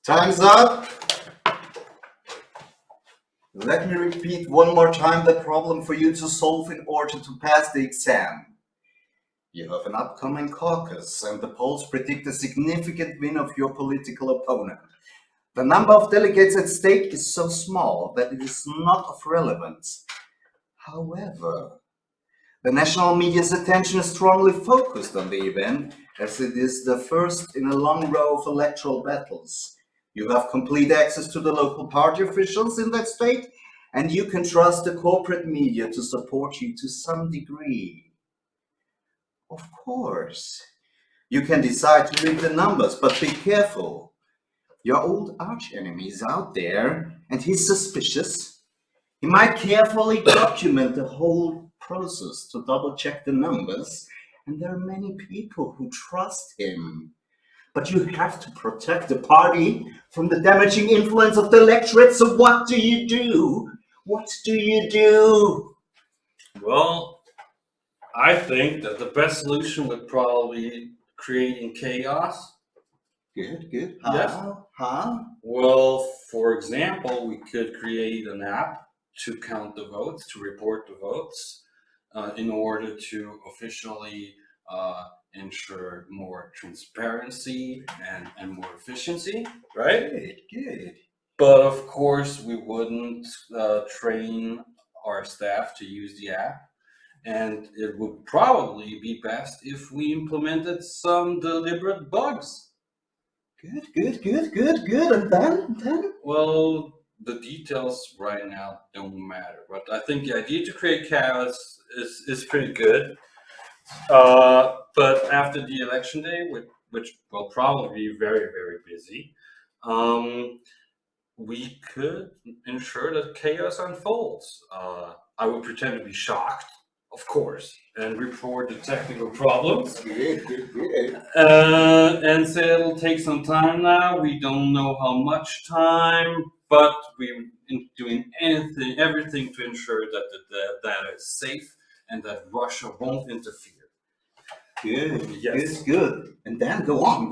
Time's up. Let me repeat one more time the problem for you to solve in order to pass the exam. You have an upcoming caucus, and the polls predict a significant win of your political opponent. The number of delegates at stake is so small that it is not of relevance. However, the national media's attention is strongly focused on the event, as it is the first in a long row of electoral battles. You have complete access to the local party officials in that state, and you can trust the corporate media to support you to some degree. Of course, you can decide to read the numbers, but be careful. Your old archenemy is out there, and he's suspicious. He might carefully document the whole process to double-check the numbers, and there are many people who trust him. But you have to protect the party from the damaging influence of the electorate, so what do you do? What do you do? Well, I think that the best solution would probably be creating chaos. Good. Yes. How? Well, for example, we could create an app to count the votes, to report the votes, in order to officially ensure more transparency and more efficiency, right? Good. But of course, we wouldn't train our staff to use the app. And it would probably be best if we implemented some deliberate bugs. Good. And then? Well, the details right now don't matter, but I think the idea to create chaos is pretty good. But after the election day, which will probably be very, very busy, we could ensure that chaos unfolds. I would pretend to be shocked, of course, and report the technical problems. Good. And say it'll take some time now. We don't know how much time, but we're doing everything to ensure that the data is safe and that Russia won't interfere. Good. Yes. Good. And then go on.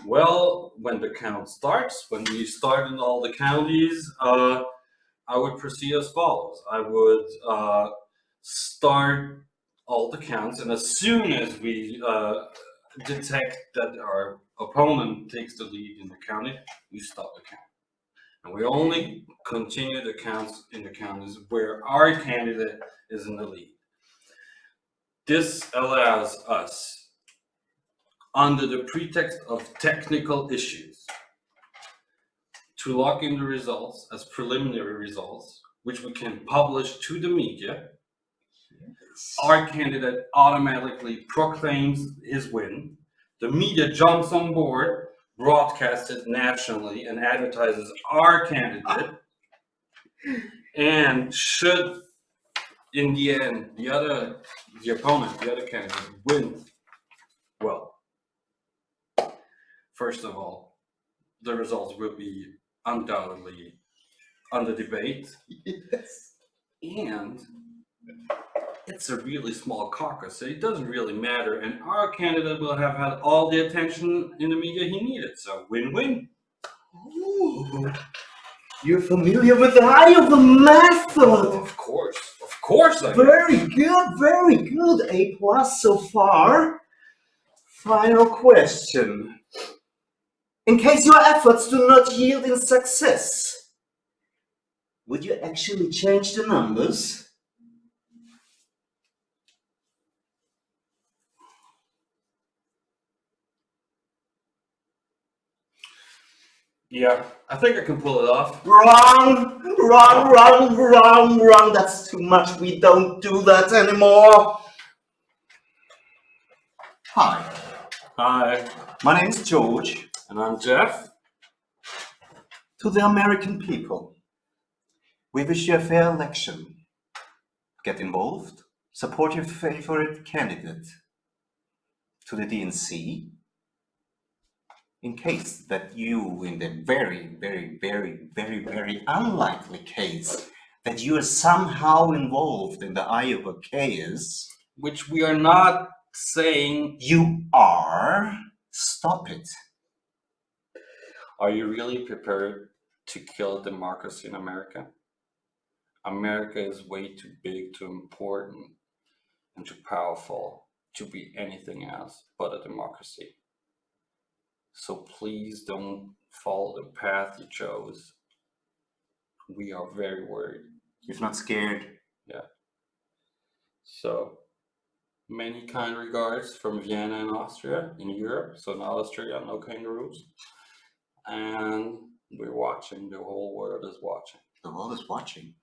Well, when the count starts, when we start in all the counties, I would proceed as follows. I would start all the counts, and as soon as we detect that our opponent takes the lead in the county, we stop the count. And we only continue the counts in the counties where our candidate is in the lead. This allows us, under the pretext of technical issues, to lock in the results as preliminary results, which we can publish to the media. Yes. Our candidate automatically proclaims his win. The media jumps on board, broadcasts it nationally, and advertises our candidate. And should, in the end, the opponent, the other candidate, win, well, first of all, the results will be undoubtedly under debate. Yes. And it's a really small caucus, so it doesn't really matter. And our candidate will have had all the attention in the media he needed. So win-win. Ooh. You're familiar with the eye of the method. Of course I am. Very good. A+ so far. Final question. In case your efforts do not yield in success, would you actually change the numbers? Yeah, I think I can pull it off. Wrong. That's too much. We don't do that anymore. Hi. My name is George. And I'm Jeff. To the American people, we wish you a fair election. Get involved. Support your favorite candidate. To the DNC, in case that you, in the very unlikely case that you are somehow involved in the Iowa chaos, which we are not saying you are, stop it. Are you really prepared to kill democracy in America? America is way too big, too important, and too powerful to be anything else but a democracy. So please don't follow the path you chose. We are very worried. If not scared. Yeah. So many kind regards from Vienna and Austria in Europe. So not Austria, no kangaroos. And we're watching. The whole world is watching. The world is watching.